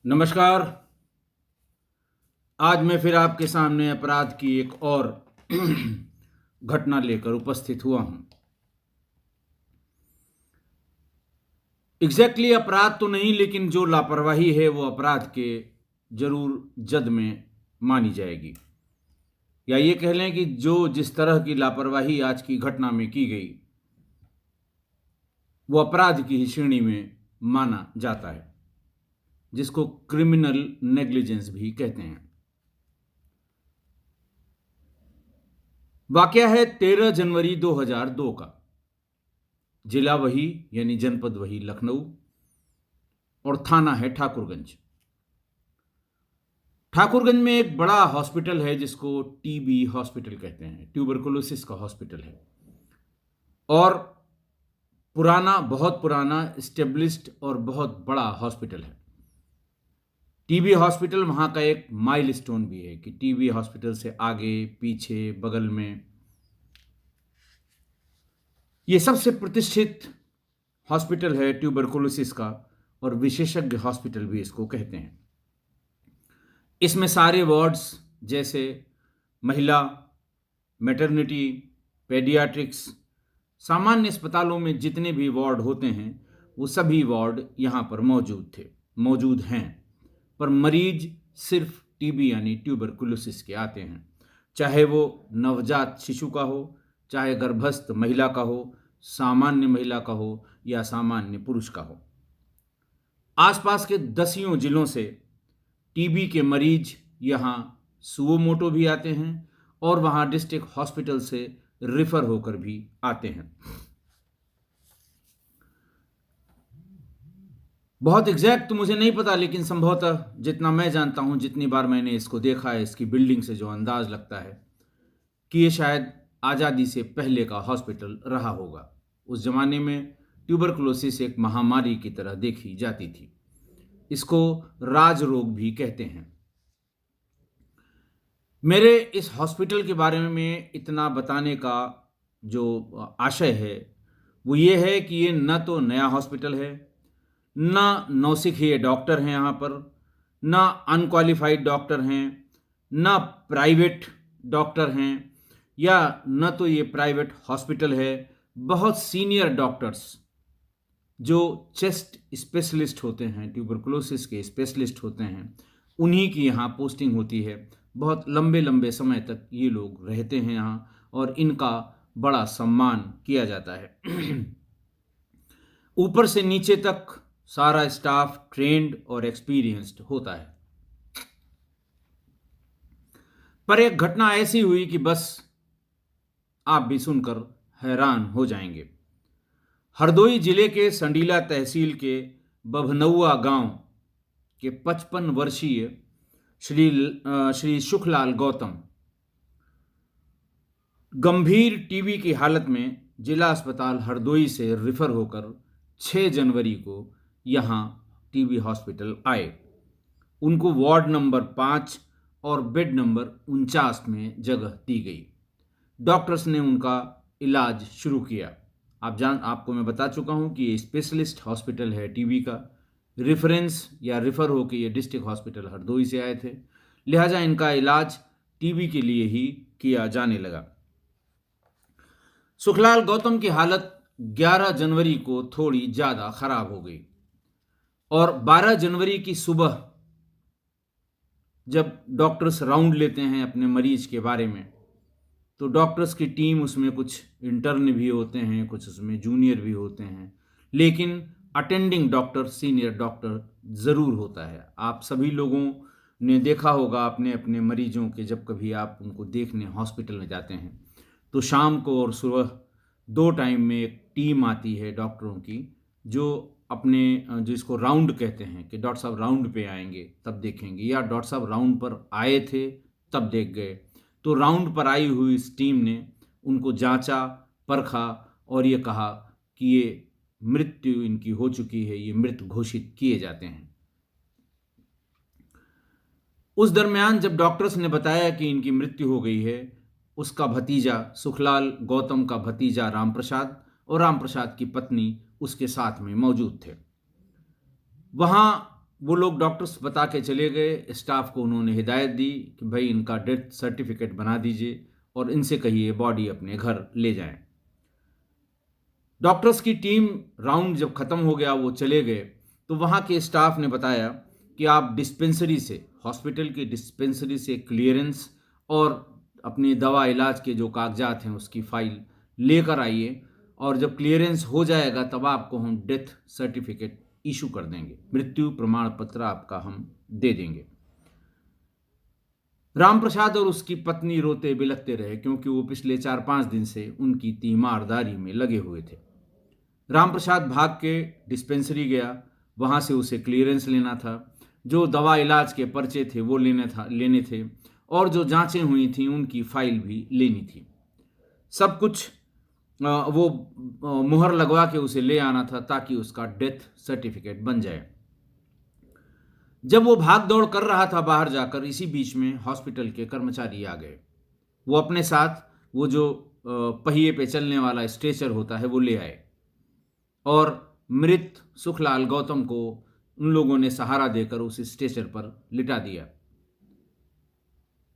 नमस्कार। आज मैं फिर आपके सामने अपराध की एक और घटना लेकर उपस्थित हुआ हूं। एग्जैक्टली अपराध तो नहीं, लेकिन जो लापरवाही है वो अपराध के जरूर जद में मानी जाएगी। या ये कह लें कि जो जिस तरह की लापरवाही आज की घटना में की गई वो अपराध की ही श्रेणी में माना जाता है, जिसको क्रिमिनल नेग्लिजेंस भी कहते हैं। वाकया है 13 जनवरी 2002 का। जिला वही यानी जनपद वही लखनऊ और थाना है ठाकुरगंज। ठाकुरगंज में एक बड़ा हॉस्पिटल है जिसको टीबी हॉस्पिटल कहते हैं, ट्यूबरकुलोसिस का हॉस्पिटल है। और पुराना, बहुत पुराना, एस्टेब्लिश्ड और बहुत बड़ा हॉस्पिटल है। टीबी हॉस्पिटल वहां का एक माइलस्टोन भी है कि टीबी हॉस्पिटल से आगे पीछे बगल में ये सबसे प्रतिष्ठित हॉस्पिटल है ट्यूबरकुलोसिस का, और विशेषज्ञ हॉस्पिटल भी इसको कहते हैं। इसमें सारे वार्ड्स जैसे महिला, मैटरनिटी, पेडियाट्रिक्स, सामान्य अस्पतालों में जितने भी वार्ड होते हैं वो सभी वार्ड यहाँ पर मौजूद हैं। पर मरीज सिर्फ टीबी यानी ट्यूबरकुलोसिस के आते हैं, चाहे वो नवजात शिशु का हो, चाहे गर्भस्थ महिला का हो, सामान्य महिला का हो या सामान्य पुरुष का हो। आसपास के दसियों जिलों से टीबी के मरीज यहाँ सुओ मोटो भी आते हैं और वहाँ डिस्ट्रिक्ट हॉस्पिटल से रिफर होकर भी आते हैं। बहुत एग्जैक्ट तो मुझे नहीं पता, लेकिन संभवतः जितना मैं जानता हूँ, जितनी बार मैंने इसको देखा है, इसकी बिल्डिंग से जो अंदाज लगता है कि ये शायद आज़ादी से पहले का हॉस्पिटल रहा होगा। उस जमाने में ट्यूबरकुलोसिस एक महामारी की तरह देखी जाती थी। इसको राज रोग भी कहते हैं। मेरे इस हॉस्पिटल के बारे में इतना बताने का जो आशय है वो ये है कि ये न तो नया हॉस्पिटल है, न नौसिखिए डॉक्टर हैं यहाँ पर, न अनक्वालिफाइड डॉक्टर हैं, न प्राइवेट डॉक्टर हैं, या न तो ये प्राइवेट हॉस्पिटल है। बहुत सीनियर डॉक्टर्स जो चेस्ट स्पेशलिस्ट होते हैं, ट्यूबरकुलोसिस के स्पेशलिस्ट होते हैं, उन्हीं की यहाँ पोस्टिंग होती है। बहुत लंबे लंबे समय तक ये लोग रहते हैं यहाँ और इनका बड़ा सम्मान किया जाता है। ऊपर से नीचे तक सारा स्टाफ ट्रेंड और एक्सपीरियंस्ड होता है। पर एक घटना ऐसी हुई कि बस आप भी सुनकर हैरान हो जाएंगे। हरदोई जिले के संडीला तहसील के बभनौआ गांव के 55 वर्षीय श्री सुखलाल गौतम गंभीर टीबी की हालत में जिला अस्पताल हरदोई से रिफर होकर 6 जनवरी को यहाँ टीबी हॉस्पिटल आए। उनको वार्ड नंबर 5 और बेड नंबर 49 में जगह दी गई। डॉक्टर्स ने उनका इलाज शुरू किया। आपको मैं बता चुका हूँ कि ये स्पेशलिस्ट हॉस्पिटल है टीबी का। रेफरेंस या रिफ़र होकर ये डिस्ट्रिक्ट हॉस्पिटल हरदोई से आए थे, लिहाजा इनका इलाज टीबी के लिए ही किया जाने लगा। सुखलाल गौतम की हालत 11 जनवरी को थोड़ी ज़्यादा खराब हो गई और 12 जनवरी की सुबह जब डॉक्टर्स राउंड लेते हैं अपने मरीज के बारे में, तो डॉक्टर्स की टीम उसमें कुछ इंटर्न भी होते हैं, कुछ उसमें जूनियर भी होते हैं, लेकिन अटेंडिंग डॉक्टर, सीनियर डॉक्टर ज़रूर होता है। आप सभी लोगों ने देखा होगा अपने अपने मरीजों के, जब कभी आप उनको देखने हॉस्पिटल में जाते हैं तो शाम को और सुबह 2 टाइम में एक टीम आती है डॉक्टरों की, जो इसको राउंड कहते हैं कि डॉक्टर साहब राउंड पे आएंगे तब देखेंगे, या डॉक्टर साहब राउंड पर आए थे तब देख गए। तो राउंड पर आई हुई इस टीम ने उनको जांचा, परखा और ये कहा कि ये मृत्यु इनकी हो चुकी है, ये मृत घोषित किए जाते हैं। उस दरमियान जब डॉक्टर्स ने बताया कि इनकी मृत्यु हो गई है, उसका भतीजा, सुखलाल गौतम का भतीजा रामप्रसाद और रामप्रसाद की पत्नी उसके साथ में मौजूद थे। वहाँ वो लोग डॉक्टर्स बता के चले गए, स्टाफ को उन्होंने हिदायत दी कि भाई इनका डेथ सर्टिफिकेट बना दीजिए और इनसे कहिए बॉडी अपने घर ले जाएं। डॉक्टर्स की टीम राउंड जब ख़त्म हो गया, वो चले गए, तो वहाँ के स्टाफ ने बताया कि आप डिस्पेंसरी से, हॉस्पिटल की डिस्पेंसरी से क्लियरेंस और अपनी दवा इलाज के जो कागजात हैं उसकी फ़ाइल लेकर आइए, और जब क्लियरेंस हो जाएगा तब आपको हम डेथ सर्टिफिकेट इशू कर देंगे, मृत्यु प्रमाण पत्र आपका हम दे देंगे। रामप्रसाद और उसकी पत्नी रोते बिलखते रहे, क्योंकि वो पिछले 4-5 दिन से उनकी तीमारदारी में लगे हुए थे। रामप्रसाद भाग के डिस्पेंसरी गया, वहाँ से उसे क्लियरेंस लेना था, जो दवा इलाज के पर्चे थे वो लेने थे, और जो जांचें हुई थी उनकी फाइल भी लेनी थी। सब कुछ वो मुहर लगवा के उसे ले आना था ताकि उसका डेथ सर्टिफिकेट बन जाए। जब वो भाग दौड़ कर रहा था बाहर जाकर, इसी बीच में हॉस्पिटल के कर्मचारी आ गए। वो अपने साथ वो जो पहिए पे चलने वाला स्ट्रेचर होता है वो ले आए, और मृत सुखलाल गौतम को उन लोगों ने सहारा देकर उस स्ट्रेचर पर लिटा दिया।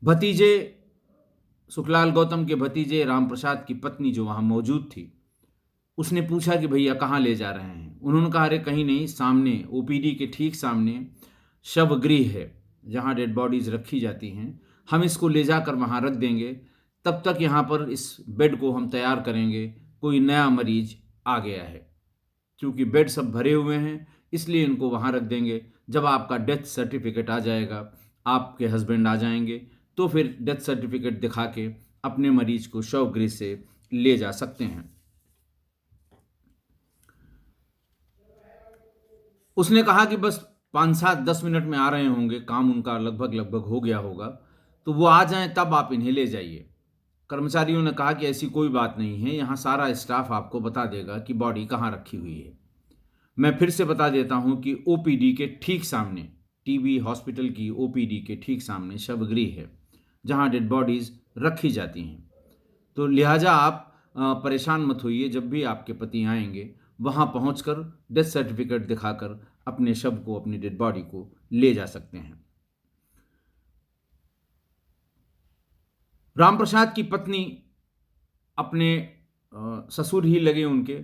भतीजे, सुखलाल गौतम के भतीजे रामप्रसाद की पत्नी जो वहाँ मौजूद थी, उसने पूछा कि भैया कहाँ ले जा रहे हैं? उन्होंने कहा अरे कहीं नहीं, सामने ओपीडी के ठीक सामने शवगृह है जहाँ डेड बॉडीज़ रखी जाती हैं, हम इसको ले जाकर वहाँ रख देंगे, तब तक यहाँ पर इस बेड को हम तैयार करेंगे, कोई नया मरीज आ गया है। क्योंकि बेड सब भरे हुए हैं इसलिए इनको वहाँ रख देंगे, जब आपका डेथ सर्टिफिकेट आ जाएगा, आपके हस्बैंड आ जाएंगे, तो फिर डेथ सर्टिफिकेट दिखा के अपने मरीज को शवगृह से ले जा सकते हैं। उसने कहा कि बस 5-7-10 मिनट में आ रहे होंगे, काम उनका लगभग हो गया होगा, तो वो आ जाएं तब आप इन्हें ले जाइए। कर्मचारियों ने कहा कि ऐसी कोई बात नहीं है, यहाँ सारा स्टाफ आपको बता देगा कि बॉडी कहाँ रखी हुई है। मैं फिर से बता देता हूँ कि ओपीडी के ठीक सामने, टीबी हॉस्पिटल की ओपीडी के ठीक सामने शवगृह है जहाँ डेड बॉडीज़ रखी जाती हैं। तो लिहाजा आप परेशान मत होइए, जब भी आपके पति आएंगे वहाँ पहुँचकर डेथ सर्टिफिकेट दिखाकर अपने शव को, अपनी डेड बॉडी को ले जा सकते हैं। रामप्रसाद की पत्नी अपने ससुर ही लगे उनके,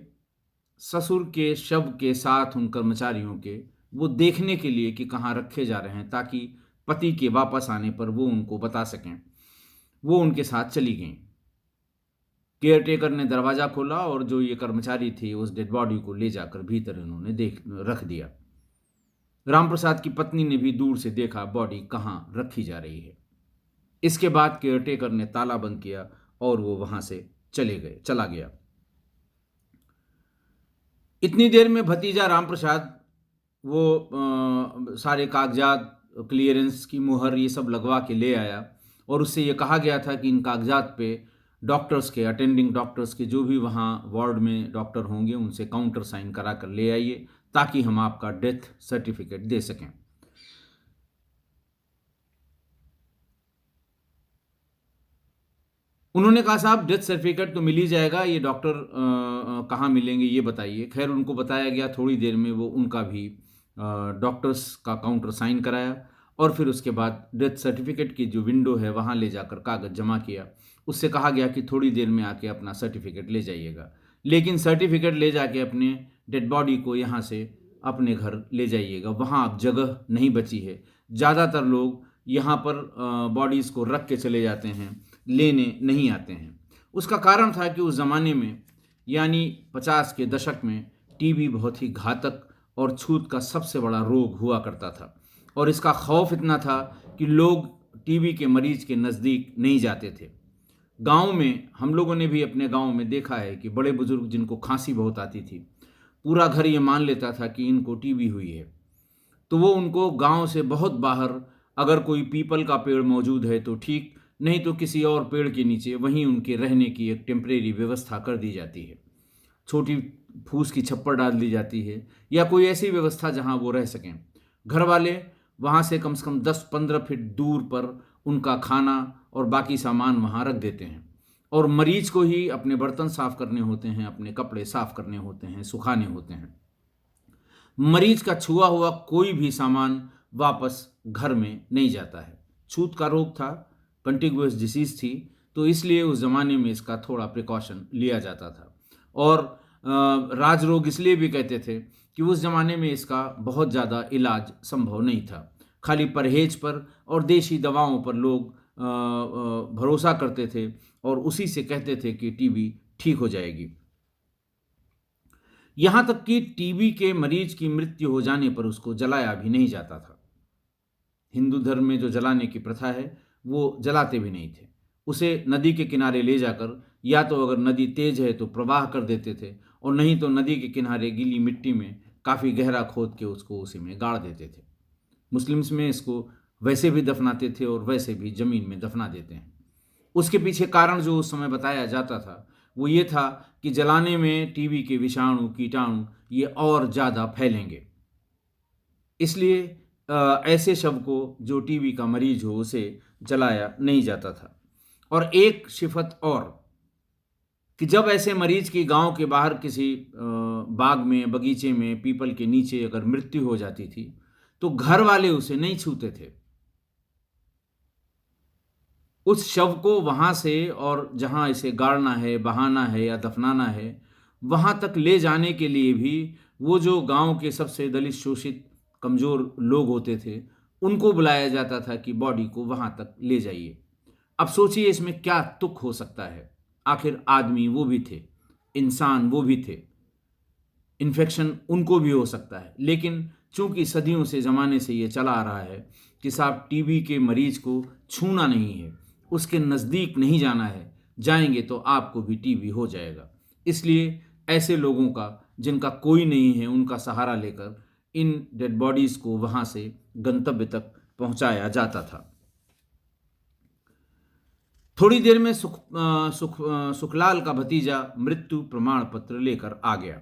ससुर के शव के साथ उन कर्मचारियों के, वो देखने के लिए कि कहाँ रखे जा रहे हैं, ताकि पति के वापस आने पर वो उनको बता सकें। वो उनके साथ चली गईं। केयरटेकर ने दरवाज़ा खोला और जो ये कर्मचारी थे उस डेड बॉडी को ले जाकर भीतर इन्होंने रख दिया। रामप्रसाद की पत्नी ने भी दूर से देखा बॉडी कहाँ रखी जा रही है। इसके बाद केयरटेकर ने ताला बंद किया और वो वहाँ से चला गया। इतनी देर में भतीजा रामप्रसाद वो सारे कागजात, क्लियरेंस की मुहर, ये सब लगवा के ले आया, और उससे ये कहा गया था कि इन कागजात पे डॉक्टर्स के, अटेंडिंग डॉक्टर्स के, जो भी वहाँ वार्ड में डॉक्टर होंगे उनसे काउंटर साइन करा कर ले आइए ताकि हम आपका डेथ सर्टिफिकेट दे सकें। उन्होंने कहा साहब डेथ सर्टिफिकेट तो मिल ही जाएगा, ये डॉक्टर कहाँ मिलेंगे ये बताइए। खैर उनको बताया गया, थोड़ी देर में वो उनका भी डॉक्टर्स का काउंटर साइन कराया, और फिर उसके बाद डेथ सर्टिफिकेट की जो विंडो है वहाँ ले जाकर कागज़ जमा किया। उससे कहा गया कि थोड़ी देर में आके अपना सर्टिफिकेट ले जाइएगा, लेकिन सर्टिफिकेट ले जाके अपने डेड बॉडी को यहाँ से अपने घर ले जाइएगा, वहाँ अब जगह नहीं बची है। ज़्यादातर लोग यहाँ पर बॉडीज़ को रख के चले जाते हैं, लेने नहीं आते हैं। उसका कारण था कि उस ज़माने में, यानी 50 के दशक में, टीबी बहुत ही घातक और छूत का सबसे बड़ा रोग हुआ करता था, और इसका खौफ इतना था कि लोग टीबी के मरीज के नज़दीक नहीं जाते थे। गांव में हम लोगों ने भी अपने गांव में देखा है कि बड़े बुजुर्ग जिनको खांसी बहुत आती थी, पूरा घर ये मान लेता था कि इनको टीबी हुई है, तो वो उनको गांव से बहुत बाहर, अगर कोई पीपल का पेड़ मौजूद है तो ठीक, नहीं तो किसी और पेड़ के नीचे वहीं उनके रहने की एक टेम्परेरी व्यवस्था कर दी जाती है। छोटी फूस की छप्पर डाल दी जाती है, या कोई ऐसी व्यवस्था जहां वो रह सकें। घर वाले वहाँ से कम 10-15 फीट दूर पर उनका खाना और बाकी सामान वहाँ रख देते हैं, और मरीज को ही अपने बर्तन साफ़ करने होते हैं, अपने कपड़े साफ़ करने होते हैं, सुखाने होते हैं। मरीज का छुआ हुआ कोई भी सामान वापस घर में नहीं जाता है। छूत का रोग था, कंटिगुअस डिसीज थी, तो इसलिए उस ज़माने में इसका थोड़ा प्रिकॉशन लिया जाता था। और राज रोग इसलिए भी कहते थे कि उस ज़माने में इसका बहुत ज़्यादा इलाज संभव नहीं था। खाली परहेज पर और देशी दवाओं पर लोग भरोसा करते थे और उसी से कहते थे कि टीबी ठीक हो जाएगी। यहाँ तक कि टीबी के मरीज की मृत्यु हो जाने पर उसको जलाया भी नहीं जाता था। हिंदू धर्म में जो जलाने की प्रथा है वो जलाते भी नहीं थे। उसे नदी के किनारे ले जाकर, या तो अगर नदी तेज है तो प्रवाह कर देते थे, और नहीं तो नदी के किनारे गीली मिट्टी में काफ़ी गहरा खोद के उसको उसी में गाड़ देते थे। मुस्लिम्स में इसको वैसे भी दफनाते थे और वैसे भी ज़मीन में दफना देते हैं। उसके पीछे कारण जो उस समय बताया जाता था वो ये था कि जलाने में टीबी के विषाणु, कीटाणु ये और ज़्यादा फैलेंगे। इसलिए ऐसे शव को जो टीबी का मरीज हो उसे जलाया नहीं जाता था। और एक सिफत और कि जब ऐसे मरीज की गांव के बाहर किसी बाग में, बगीचे में, पीपल के नीचे अगर मृत्यु हो जाती थी तो घर वाले उसे नहीं छूते थे। उस शव को वहां से और जहां इसे गाड़ना है, बहाना है या दफनाना है, वहां तक ले जाने के लिए भी वो जो गांव के सबसे दलित, शोषित, कमजोर लोग होते थे उनको बुलाया जाता था कि बॉडी को वहां तक ले जाइए। अब सोचिए इसमें क्या तुक हो सकता है। आखिर आदमी वो भी थे, इंसान वो भी थे, इन्फेक्शन उनको भी हो सकता है। लेकिन चूंकि सदियों से ज़माने से ये चला आ रहा है कि साहब टीबी के मरीज को छूना नहीं है, उसके नज़दीक नहीं जाना है, जाएंगे तो आपको भी टीबी हो जाएगा। इसलिए ऐसे लोगों का, जिनका कोई नहीं है, उनका सहारा लेकर इन डेड बॉडीज़ को वहाँ से गंतव्य तक पहुँचाया जाता था। थोड़ी देर में सुखलाल का भतीजा मृत्यु प्रमाण पत्र लेकर आ गया।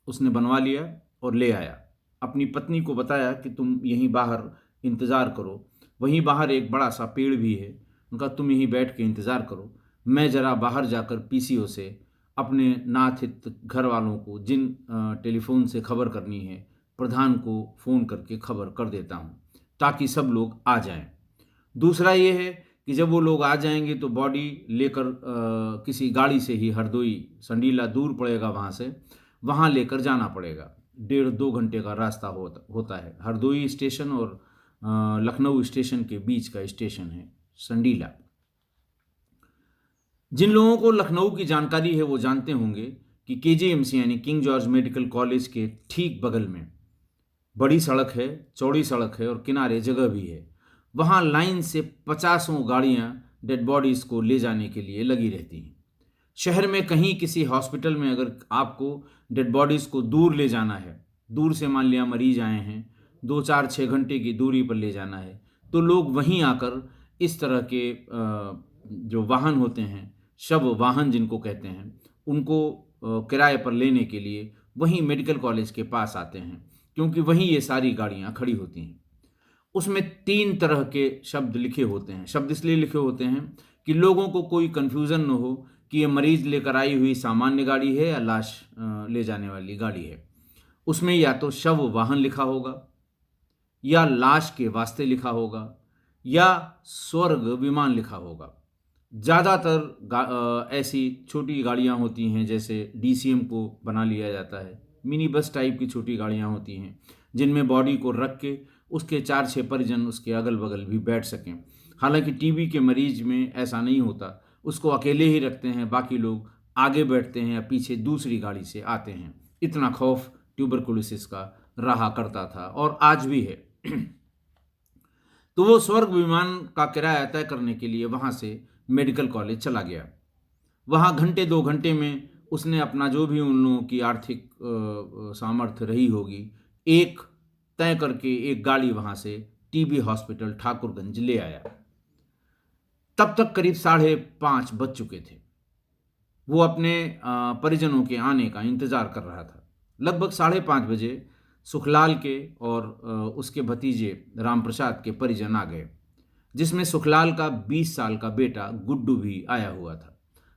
उसने बनवा लिया और ले आया। अपनी पत्नी को बताया कि तुम यहीं बाहर इंतज़ार करो, वहीं बाहर एक बड़ा सा पेड़ भी है, उनका तुम यहीं बैठ के इंतज़ार करो, मैं ज़रा बाहर जाकर पीसीओ से अपने नाथित घर वालों को, जिन टेलीफोन से खबर करनी है, प्रधान को फ़ोन करके खबर कर देता हूँ ताकि सब लोग आ जाएं। दूसरा ये है कि जब वो लोग आ जाएंगे तो बॉडी लेकर किसी गाड़ी से ही हरदोई, संडीला दूर पड़ेगा वहाँ से, वहाँ लेकर जाना पड़ेगा। 1.5-2 घंटे का रास्ता होता है। हरदोई स्टेशन और लखनऊ स्टेशन के बीच का स्टेशन है संडीला। जिन लोगों को लखनऊ की जानकारी है वो जानते होंगे कि केजीएमसी यानी किंग जॉर्ज मेडिकल कॉलेज के ठीक बगल में बड़ी सड़क है, चौड़ी सड़क है और किनारे जगह भी है। वहाँ लाइन से 50 गाड़ियाँ डेड बॉडीज़ को ले जाने के लिए लगी रहती हैं। शहर में कहीं किसी हॉस्पिटल में अगर आपको डेड बॉडीज़ को दूर ले जाना है, दूर से मान लिया मरीज आए हैं, 2-4-6 घंटे की दूरी पर ले जाना है, तो लोग वहीं आकर इस तरह के जो वाहन होते हैं, शव वाहन जिनको कहते हैं, उनको किराए पर लेने के लिए वहीं मेडिकल कॉलेज के पास आते हैं, क्योंकि वहीं ये सारी गाड़ियाँ खड़ी होती हैं। उसमें 3 तरह के शब्द लिखे होते हैं। शब्द इसलिए लिखे होते हैं कि लोगों को कोई कन्फ्यूज़न न हो कि ये मरीज़ लेकर आई हुई सामान्य गाड़ी है या लाश ले जाने वाली गाड़ी है। उसमें या तो शव वाहन लिखा होगा, या लाश के वास्ते लिखा होगा, या स्वर्ग विमान लिखा होगा। ज़्यादातर ऐसी छोटी गाड़ियाँ होती हैं, जैसे डीसीएम को बना लिया जाता है, मिनी बस टाइप की छोटी गाड़ियाँ होती हैं जिनमें बॉडी को रख के उसके 4-6 परिजन उसके अगल बगल भी बैठ सकें। हालांकि टीबी के मरीज में ऐसा नहीं होता, उसको अकेले ही रखते हैं, बाकी लोग आगे बैठते हैं या पीछे दूसरी गाड़ी से आते हैं। इतना खौफ ट्यूबरकुलोसिस का रहा करता था और आज भी है। तो वो स्वर्ग विमान का किराया तय करने के लिए वहाँ से मेडिकल कॉलेज चला गया। वहाँ घंटे 2 घंटे में उसने अपना जो भी उन लोगों की आर्थिक सामर्थ्य रही होगी, एक तय करके एक गाड़ी वहाँ से टीबी हॉस्पिटल ठाकुरगंज ले आया। तब तक करीब 5:30 बज चुके थे। वो अपने परिजनों के आने का इंतज़ार कर रहा था। लगभग 5:30 बजे सुखलाल के और उसके भतीजे रामप्रसाद के परिजन आ गए, जिसमें सुखलाल का 20 साल का बेटा गुड्डू भी आया हुआ था।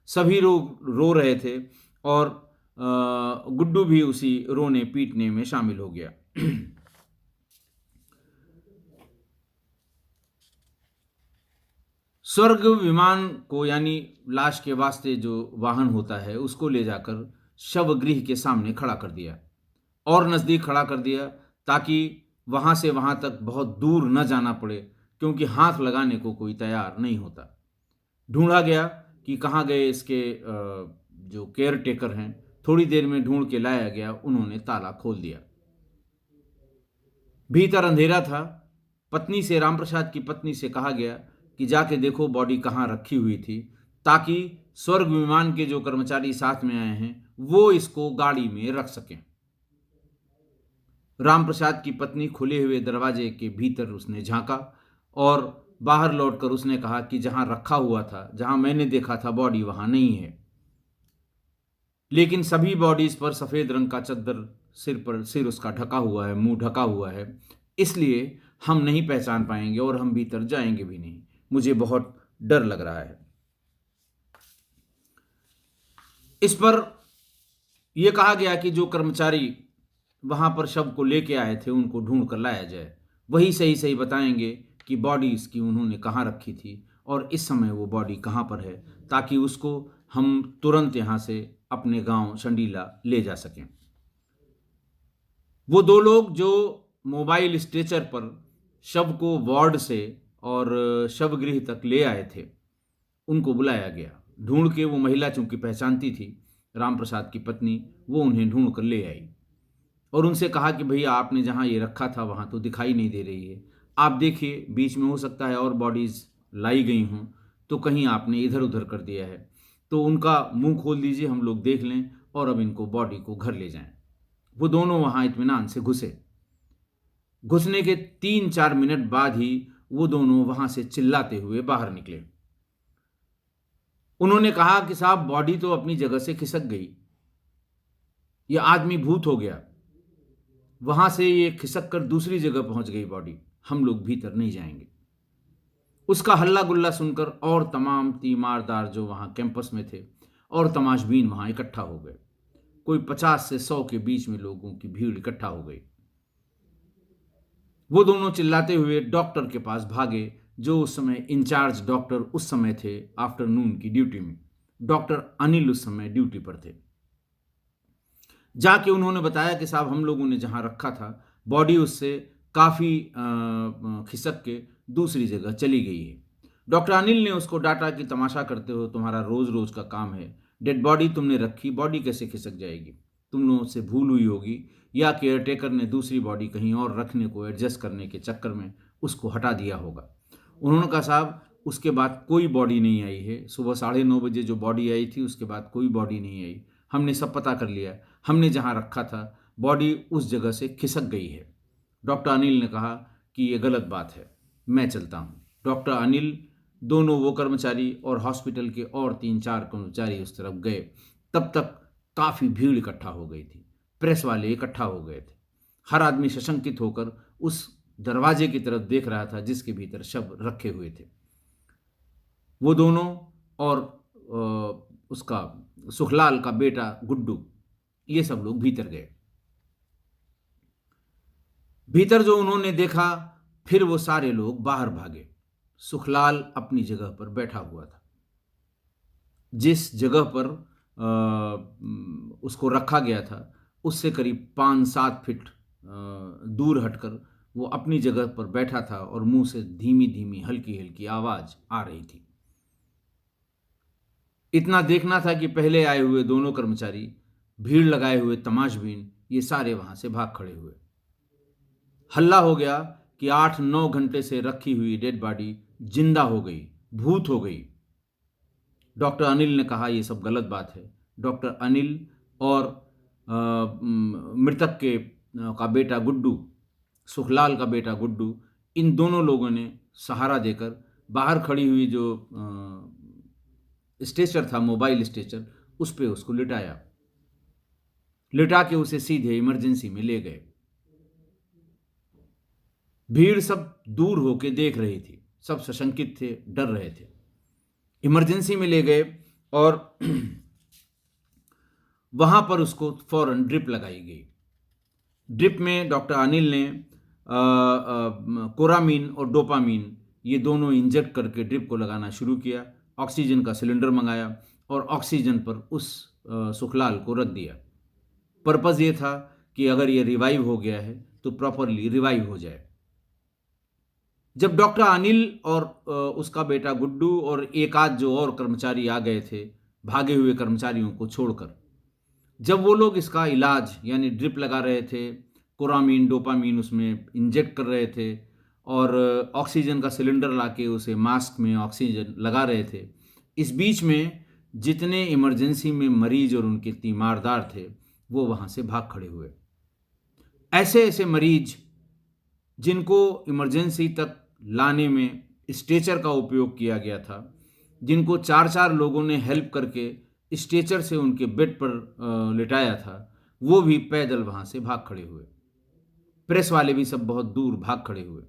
सभी लोग रो रहे थे और गुड्डू भी उसी रोने पीटने में शामिल हो गया। स्वर्ग विमान को यानी लाश के वास्ते जो वाहन होता है उसको ले जाकर शवगृह के सामने खड़ा कर दिया और नज़दीक खड़ा कर दिया ताकि वहाँ से वहाँ तक बहुत दूर न जाना पड़े, क्योंकि हाथ लगाने को कोई तैयार नहीं होता। ढूंढा गया कि कहाँ गए इसके जो केयर टेकर हैं। थोड़ी देर में ढूंढ के लाया गया, उन्होंने ताला खोल दिया। भीतर अंधेरा था। पत्नी से, रामप्रसाद की पत्नी से कहा गया कि जाके देखो बॉडी कहाँ रखी हुई थी, ताकि स्वर्ग विमान के जो कर्मचारी साथ में आए हैं वो इसको गाड़ी में रख सकें। रामप्रसाद की पत्नी खुले हुए दरवाजे के भीतर उसने झांका और बाहर लौटकर उसने कहा कि जहां रखा हुआ था, जहां मैंने देखा था बॉडी, वहां नहीं है। लेकिन सभी बॉडीज पर सफेद रंग का चद्दर सिर उसका ढका हुआ है, मुंह ढका हुआ है, इसलिए हम नहीं पहचान पाएंगे और हम भीतर जाएंगे भी नहीं। मुझे बहुत डर लग रहा है। इस पर यह कहा गया कि जो कर्मचारी वहां पर शव को लेके आए थे उनको ढूंढ कर लाया जाए। वही सही सही बताएंगे कि बॉडी इसकी उन्होंने कहाँ रखी थी और इस समय वो बॉडी कहाँ पर है, ताकि उसको हम तुरंत यहाँ से अपने गांव शंडीला ले जा सकें। वो दो लोग जो मोबाइल स्ट्रेचर पर शव को वार्ड से और शवगृह तक ले आए थे, उनको बुलाया गया। ढूंढ के वो महिला चूंकि पहचानती थी रामप्रसाद की पत्नी, वो उन्हें ढूंढ कर ले आई और उनसे कहा कि भैया आपने जहाँ ये रखा था वहाँ तो दिखाई नहीं दे रही है, आप देखिए बीच में हो सकता है और बॉडीज़ लाई गई हों, तो कहीं आपने इधर उधर कर दिया है, तो उनका मुंह खोल दीजिए, हम लोग देख लें और अब इनको बॉडी को घर ले जाएं। वो दोनों वहाँ इत्मीनान से घुसे। घुसने के 3-4 मिनट बाद ही वो दोनों वहाँ से चिल्लाते हुए बाहर निकले। उन्होंने कहा कि साहब बॉडी तो अपनी जगह से खिसक गई, ये आदमी भूत हो गया, वहां से ये खिसक कर दूसरी जगह पहुंच गई बॉडी, हम लोग भीतर नहीं जाएंगे। उसका हल्ला गुल्ला सुनकर और तमाम तीमारदार जो वहां कैंपस में थे और तमाशबीन वहां इकट्ठा हो गए। कोई 50 से 100 के बीच में लोगों की भीड़ इकट्ठा हो गई। वो दोनों चिल्लाते हुए डॉक्टर के पास भागे, जो उस समय इंचार्ज डॉक्टर उस समय थे आफ्टरनून की ड्यूटी में। डॉक्टर अनिल उस समय ड्यूटी पर थे। जाके उन्होंने बताया कि साहब हम लोगों ने जहां रखा था बॉडी उससे काफ़ी खिसक के दूसरी जगह चली गई है। डॉक्टर अनिल ने उसको डांटा कि तमाशा करते हो, तुम्हारा रोज़ रोज़ का काम है, डेड बॉडी तुमने रखी, बॉडी कैसे खिसक जाएगी? तुम लोगों से भूल हुई होगी या केयर टेकर ने दूसरी बॉडी कहीं और रखने को एडजस्ट करने के चक्कर में उसको हटा दिया होगा। उन्होंने कहा साहब उसके बाद कोई बॉडी नहीं आई है, सुबह 9:30 बजे जो बॉडी आई थी उसके बाद कोई बॉडी नहीं आई, हमने सब पता कर लिया, हमने जहाँ रखा था बॉडी उस जगह से खिसक गई है। डॉक्टर अनिल ने कहा कि ये गलत बात है, मैं चलता हूँ। डॉक्टर अनिल, दोनों वो कर्मचारी और हॉस्पिटल के और 3-4 कर्मचारी उस तरफ गए। तब तक काफ़ी भीड़ इकट्ठा हो गई थी, प्रेस वाले इकट्ठा हो गए थे। हर आदमी सशंकित होकर उस दरवाजे की तरफ देख रहा था जिसके भीतर शव रखे हुए थे। वो दोनों और उसका सुखलाल का बेटा गुड्डू, ये सब लोग भीतर गए। भीतर जो उन्होंने देखा, फिर वो सारे लोग बाहर भागे। सुखलाल अपनी जगह पर बैठा हुआ था। जिस जगह पर उसको रखा गया था उससे करीब 5-7 फीट दूर हटकर वो अपनी जगह पर बैठा था और मुंह से धीमी धीमी हल्की हल्की आवाज आ रही थी। इतना देखना था कि पहले आए हुए दोनों कर्मचारी, भीड़ लगाए हुए तमाशबीन, ये सारे वहां से भाग खड़े हुए। हल्ला हो गया कि 8-9 घंटे से रखी हुई डेड बॉडी जिंदा हो गई, भूत हो गई। डॉक्टर अनिल ने कहा यह सब गलत बात है। डॉक्टर अनिल और मृतक के का बेटा गुड्डू, सुखलाल का बेटा गुड्डू, इन दोनों लोगों ने सहारा देकर बाहर खड़ी हुई जो स्ट्रेचर था, मोबाइल स्ट्रेचर, उस पे उसको लिटा के उसे सीधे इमरजेंसी में ले गए। भीड़ सब दूर होके देख रही थी, सब सशंकित थे, डर रहे थे। इमरजेंसी में ले गए और वहाँ पर उसको फ़ौरन ड्रिप लगाई गई। ड्रिप में डॉक्टर अनिल ने कोरामीन और डोपामीन ये दोनों इंजेक्ट करके ड्रिप को लगाना शुरू किया। ऑक्सीजन का सिलेंडर मंगाया और ऑक्सीजन पर उस सुखलाल को रख दिया। पर्पज़ ये था कि अगर ये रिवाइव हो गया है तो प्रॉपरली रिवाइव हो जाए। जब डॉक्टर अनिल और उसका बेटा गुड्डू और एक आध जो और कर्मचारी आ गए थे, भागे हुए कर्मचारियों को छोड़कर, जब वो लोग इसका इलाज यानी ड्रिप लगा रहे थे, कोरामीन, डोपामीन उसमें इंजेक्ट कर रहे थे और ऑक्सीजन का सिलेंडर लाके उसे मास्क में ऑक्सीजन लगा रहे थे, इस बीच में जितने इमरजेंसी में मरीज और उनके तीमारदार थे, वो वहाँ से भाग खड़े हुए। ऐसे ऐसे मरीज जिनको इमरजेंसी तक लाने में स्ट्रेचर का उपयोग किया गया था, जिनको 4-4 लोगों ने हेल्प करके स्ट्रेचर से उनके बेड पर लिटाया था, वो भी पैदल वहाँ से भाग खड़े हुए। प्रेस वाले भी सब बहुत दूर भाग खड़े हुए।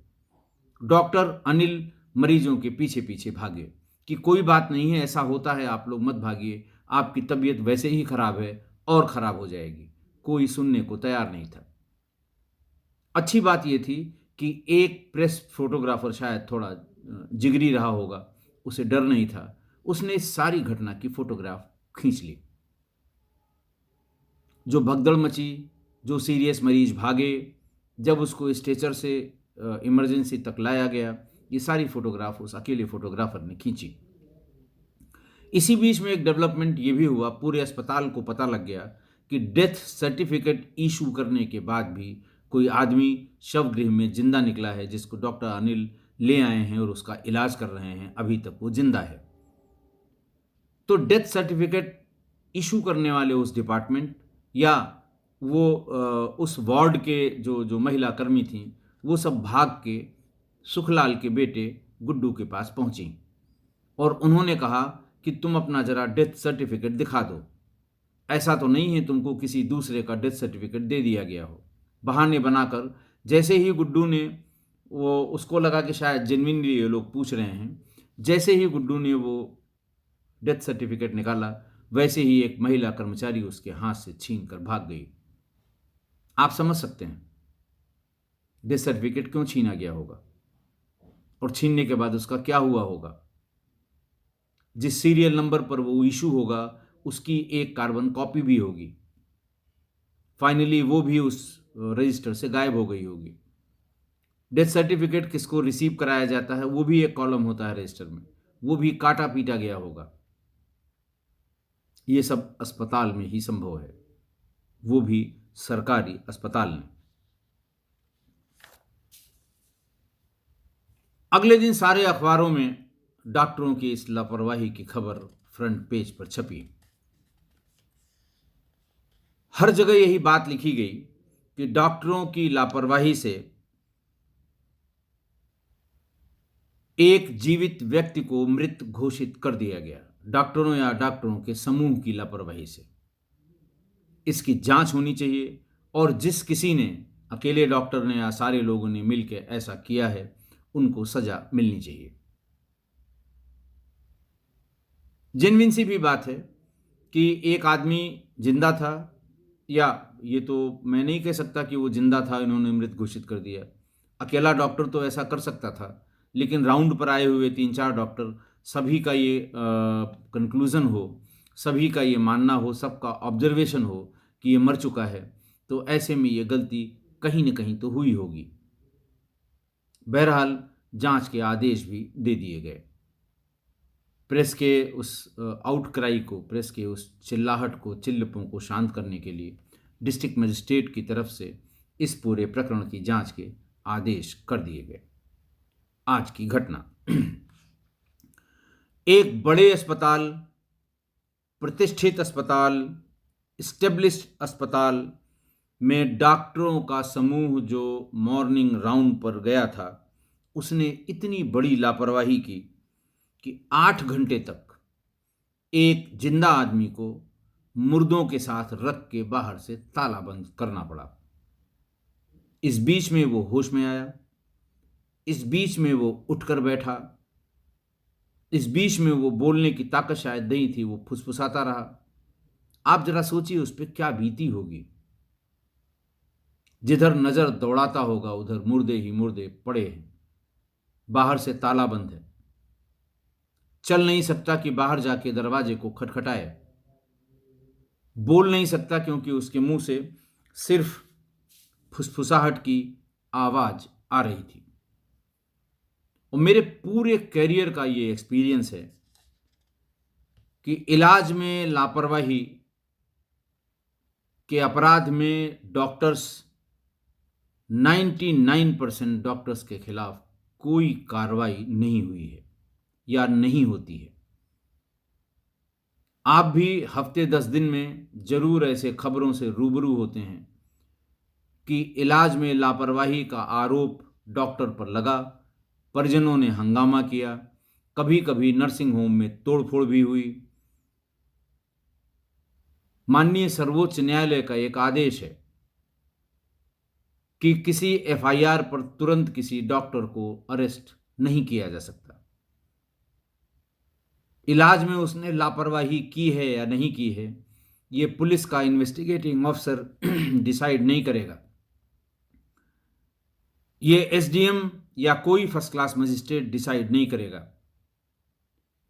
डॉक्टर अनिल मरीजों के पीछे पीछे भागे कि कोई बात नहीं है, ऐसा होता है, आप लोग मत भागिए, आपकी तबीयत वैसे ही खराब है और खराब हो जाएगी। कोई सुनने को तैयार नहीं था। अच्छी बात यह थी कि एक प्रेस फोटोग्राफर शायद थोड़ा जिगरी रहा होगा, उसे डर नहीं था, उसने इस सारी घटना की फोटोग्राफ खींच ली। जो भगदड़ मची, जो सीरियस मरीज भागे, जब उसको स्ट्रेचर से इमरजेंसी तक लाया गया, ये सारी फोटोग्राफ उस अकेले फोटोग्राफर ने खींची। इसी बीच में एक डेवलपमेंट ये भी हुआ, पूरे अस्पताल को पता लग गया कि डेथ सर्टिफिकेट इशू करने के बाद भी कोई आदमी शवगृह में जिंदा निकला है, जिसको डॉक्टर अनिल ले आए हैं और उसका इलाज कर रहे हैं, अभी तक वो जिंदा है। तो डेथ सर्टिफिकेट इशू करने वाले उस डिपार्टमेंट या वो उस वार्ड के जो महिला कर्मी थीं, वो सब भाग के सुखलाल के बेटे गुड्डू के पास पहुंची और उन्होंने कहा कि तुम अपना ज़रा डेथ सर्टिफिकेट दिखा दो। ऐसा तो नहीं है तुमको किसी दूसरे का डेथ सर्टिफिकेट दे दिया गया हो। बहाने बनाकर जैसे ही गुड्डू ने वो उसको लगा कि शायद जेन्युइनली ये लोग पूछ रहे हैं, जैसे ही गुड्डू ने वो डेथ सर्टिफिकेट निकाला, वैसे ही एक महिला कर्मचारी उसके हाथ से छीन कर भाग गई। आप समझ सकते हैं डेथ सर्टिफिकेट क्यों छीना गया होगा और छीनने के बाद उसका क्या हुआ होगा। जिस सीरियल नंबर पर वो इशू होगा उसकी एक कार्बन कॉपी भी होगी, फाइनली वो भी उस रजिस्टर से गायब हो गई होगी। डेथ सर्टिफिकेट किसको रिसीव कराया जाता है, वो भी एक कॉलम होता है रजिस्टर में, वो भी काटा पीटा गया होगा। ये सब अस्पताल में ही संभव है, वो भी सरकारी अस्पताल में। अगले दिन सारे अखबारों में डॉक्टरों की इस लापरवाही की खबर फ्रंट पेज पर छपी। हर जगह यही बात लिखी गई कि डॉक्टरों की लापरवाही से एक जीवित व्यक्ति को मृत घोषित कर दिया गया, डॉक्टरों या डॉक्टरों के समूह की लापरवाही से। इसकी जांच होनी चाहिए और जिस किसी ने, अकेले डॉक्टर ने या सारे लोगों ने मिलकर ऐसा किया है, उनको सजा मिलनी चाहिए। जेन्युइन सी भी बात है कि एक आदमी जिंदा था, या ये तो मैं नहीं कह सकता कि वो जिंदा था, इन्होंने मृत घोषित कर दिया। अकेला डॉक्टर तो ऐसा कर सकता था, लेकिन राउंड पर आए हुए 3-4 डॉक्टर, सभी का ये कंक्लूज़न हो, सभी का ये मानना हो, सबका ऑब्जर्वेशन हो कि ये मर चुका है, तो ऐसे में ये गलती कहीं न कहीं तो हुई होगी। बहरहाल जांच के आदेश भी दे दिए गए। प्रेस के उस आउटक्राई को, प्रेस के उस चिल्लाहट को, चिल्लपों को शांत करने के लिए डिस्ट्रिक्ट मजिस्ट्रेट की तरफ से इस पूरे प्रकरण की जांच के आदेश कर दिए गए। आज की घटना एक बड़े अस्पताल, प्रतिष्ठित अस्पताल, स्टेब्लिश्ड अस्पताल में डॉक्टरों का समूह जो मॉर्निंग राउंड पर गया था, उसने इतनी बड़ी लापरवाही की कि 8 घंटे तक एक जिंदा आदमी को मुर्दों के साथ रख के बाहर से ताला बंद करना पड़ा। इस बीच में वो होश में आया, इस बीच में वो उठकर बैठा, इस बीच में वो बोलने की ताकत शायद नहीं थी, वो फुसफुसाता रहा। आप जरा सोचिए उस पे क्या बीती होगी। जिधर नजर दौड़ाता होगा उधर मुर्दे ही मुर्दे पड़े हैं, बाहर से ताला बंद है, चल नहीं सकता कि बाहर जाके दरवाजे को खटखटाए, बोल नहीं सकता क्योंकि उसके मुंह से सिर्फ फुसफुसाहट की आवाज आ रही थी। और मेरे पूरे करियर का ये एक्सपीरियंस है कि इलाज में लापरवाही के अपराध में डॉक्टर्स 99% डॉक्टर्स के खिलाफ कोई कार्रवाई नहीं हुई है या नहीं होती है। आप भी हफ्ते 10 दिन में जरूर ऐसे खबरों से रूबरू होते हैं कि इलाज में लापरवाही का आरोप डॉक्टर पर लगा, परिजनों ने हंगामा किया, कभी कभी नर्सिंग होम में तोड़फोड़ भी हुई। माननीय सर्वोच्च न्यायालय का एक आदेश है कि किसी एफआईआर पर तुरंत किसी डॉक्टर को अरेस्ट नहीं किया जा सकता। इलाज में उसने लापरवाही की है या नहीं की है, ये पुलिस का इन्वेस्टिगेटिंग ऑफिसर डिसाइड नहीं करेगा। ये एसडीएम या कोई फर्स्ट क्लास मजिस्ट्रेट डिसाइड नहीं करेगा।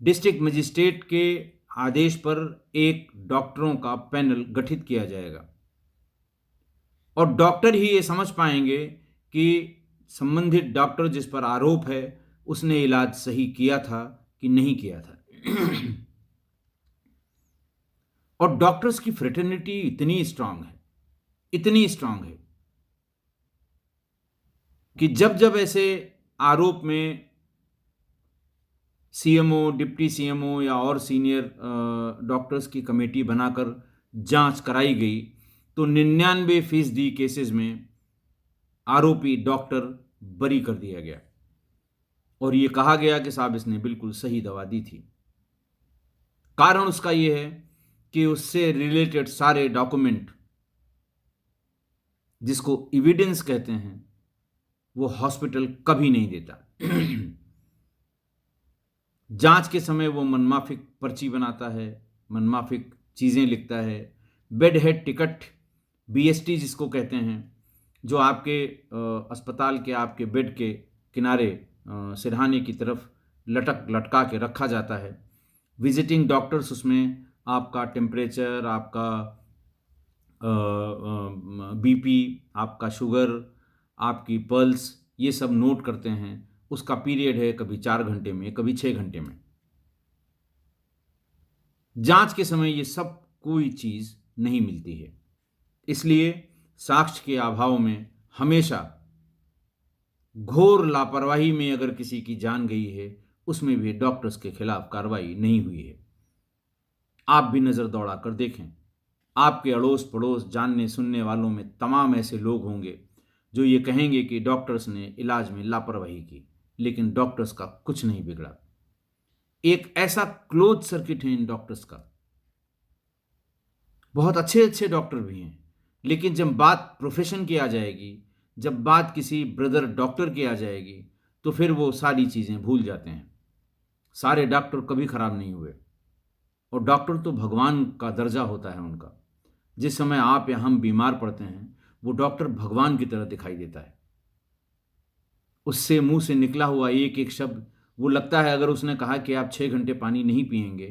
डिस्ट्रिक्ट मजिस्ट्रेट के आदेश पर एक डॉक्टरों का पैनल गठित किया जाएगा और डॉक्टर ही ये समझ पाएंगे कि संबंधित डॉक्टर जिस पर आरोप है उसने इलाज सही किया था कि नहीं किया था। और डॉक्टर्स की फ्रेटर्निटी इतनी स्ट्रांग है, इतनी स्ट्रांग है कि जब जब ऐसे आरोप में सीएमओ, डिप्टी सीएमओ या और सीनियर डॉक्टर्स की कमेटी बनाकर जांच कराई गई तो 99% केसेस में आरोपी डॉक्टर बरी कर दिया गया और ये कहा गया कि साहब इसने बिल्कुल सही दवा दी थी। कारण उसका ये है कि उससे रिलेटेड सारे डॉक्यूमेंट, जिसको एविडेंस कहते हैं, वो हॉस्पिटल कभी नहीं देता। जांच के समय वो मनमाफिक पर्ची बनाता है, मनमाफिक चीज़ें लिखता है। बेड हेड टिकट, बीएसटी जिसको कहते हैं, जो आपके अस्पताल के आपके बेड के किनारे सिरहाने की तरफ लटका के रखा जाता है। विजिटिंग डॉक्टर्स उसमें आपका टेम्परेचर, आपका बीपी, आपका शुगर, आपकी पल्स, ये सब नोट करते हैं। उसका पीरियड है कभी 4 घंटे में, कभी 6 घंटे में। जांच के समय ये सब कोई चीज़ नहीं मिलती है, इसलिए साक्ष्य के अभाव में हमेशा घोर लापरवाही में अगर किसी की जान गई है उसमें भी डॉक्टर्स के खिलाफ कार्रवाई नहीं हुई है। आप भी नज़र दौड़ा कर देखें, आपके अड़ोस पड़ोस जानने सुनने वालों में तमाम ऐसे लोग होंगे जो ये कहेंगे कि डॉक्टर्स ने इलाज में लापरवाही की, लेकिन डॉक्टर्स का कुछ नहीं बिगड़ा। एक ऐसा क्लोज सर्किट है इन डॉक्टर्स का। बहुत अच्छे अच्छे डॉक्टर भी हैं, लेकिन जब बात प्रोफेशन की आ जाएगी, जब बात किसी ब्रदर डॉक्टर की आ जाएगी, तो फिर वो सारी चीज़ें भूल जाते हैं। सारे डॉक्टर कभी खराब नहीं हुए और डॉक्टर तो भगवान का दर्जा होता है उनका। जिस समय आप या हम बीमार पड़ते हैं, वो डॉक्टर भगवान की तरह दिखाई देता है। उससे मुंह से निकला हुआ एक एक शब्द, वो लगता है अगर उसने कहा कि आप 6 घंटे पानी नहीं पिएंगे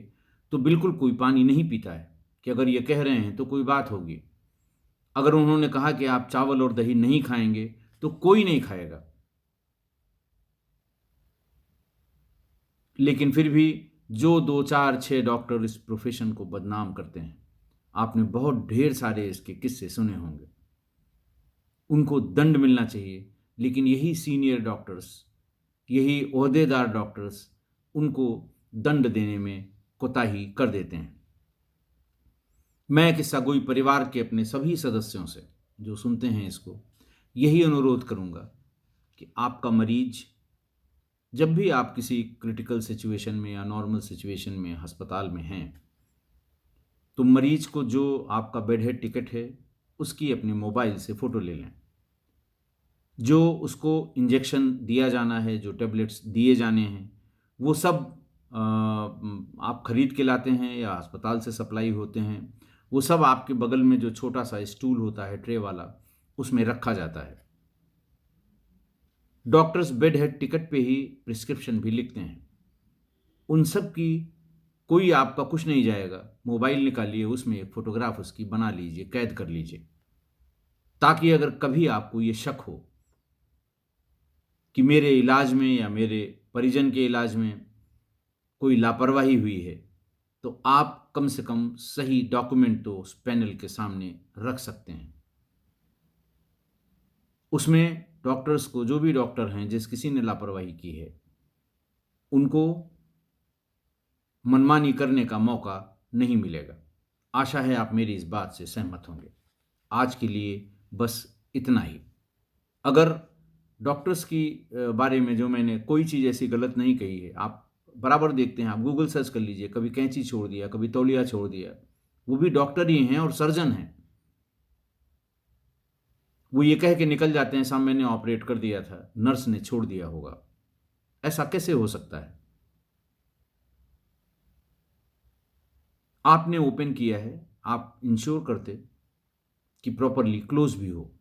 तो बिल्कुल कोई पानी नहीं पीता है, कि अगर ये कह रहे हैं तो कोई बात होगी। अगर उन्होंने कहा कि आप चावल और दही नहीं खाएंगे तो कोई नहीं खाएगा। लेकिन फिर भी जो 2 4 6 डॉक्टर इस प्रोफेशन को बदनाम करते हैं, आपने बहुत ढेर सारे इसके किस्से सुने होंगे। उनको दंड मिलना चाहिए, लेकिन यही सीनियर डॉक्टर्स, यही ओहदेदार डॉक्टर्स उनको दंड देने में कोताही कर देते हैं। मैं किस्सा गोई परिवार के अपने सभी सदस्यों से जो सुनते हैं इसको यही अनुरोध करूंगा कि आपका मरीज, जब भी आप किसी क्रिटिकल सिचुएशन में या नॉर्मल सिचुएशन में अस्पताल में हैं, तो मरीज को जो आपका बेड हेड टिकट है उसकी अपने मोबाइल से फ़ोटो ले लें। जो उसको इंजेक्शन दिया जाना है, जो टेबलेट्स दिए जाने हैं, वो सब आप खरीद के लाते हैं या अस्पताल से सप्लाई होते हैं, वो सब आपके बगल में जो छोटा सा स्टूल होता है ट्रे वाला, उसमें रखा जाता है। डॉक्टर्स बेड हेड टिकट पे ही प्रिस्क्रिप्शन भी लिखते हैं। उन सब की कोई आपका कुछ नहीं जाएगा। मोबाइल निकालिए, उसमें एक फोटोग्राफ उसकी बना लीजिए, कैद कर लीजिए, ताकि अगर कभी आपको ये शक हो कि मेरे इलाज में या मेरे परिजन के इलाज में कोई लापरवाही हुई है, तो आप कम से कम सही डॉक्यूमेंट तो उस पैनल के सामने रख सकते हैं। उसमें डॉक्टर्स को, जो भी डॉक्टर हैं, जिस किसी ने लापरवाही की है, उनको मनमानी करने का मौका नहीं मिलेगा। आशा है आप मेरी इस बात से सहमत होंगे। आज के लिए बस इतना ही। अगर डॉक्टर्स की बारे में जो मैंने कोई चीज़ ऐसी गलत नहीं कही है, आप बराबर देखते हैं, आप गूगल सर्च कर लीजिए, कभी कैंची छोड़ दिया, कभी तौलिया छोड़ दिया, वो भी डॉक्टर ही हैं और सर्जन हैं। वो ये कह के निकल जाते हैं, साहब मैंने ऑपरेट कर दिया था, नर्स ने छोड़ दिया होगा। ऐसा कैसे हो सकता है? आपने ओपन किया है, आप इंश्योर करते कि प्रॉपरली क्लोज भी हो।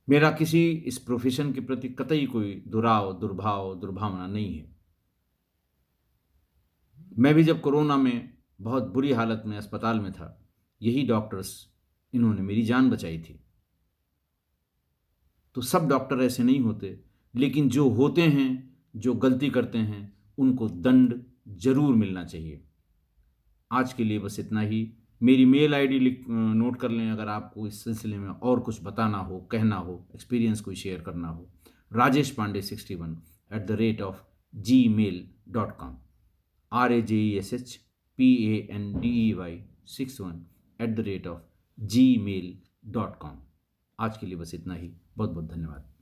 मेरा किसी इस प्रोफेशन के प्रति कतई कोई दुर्भावना नहीं है। मैं भी जब कोरोना में बहुत बुरी हालत में अस्पताल में था, यही डॉक्टर्स, इन्होंने मेरी जान बचाई थी। तो सब डॉक्टर ऐसे नहीं होते, लेकिन जो होते हैं, जो गलती करते हैं, उनको दंड जरूर मिलना चाहिए। आज के लिए बस इतना ही। मेरी मेल आईडी नोट कर लें, अगर आपको इस सिलसिले में और कुछ बताना हो, कहना हो, एक्सपीरियंस कोई शेयर करना हो। rajeshpande61@gmail.com, RAJESHPANDEY61@gmail.com। आज के लिए बस इतना ही। बहुत बहुत धन्यवाद।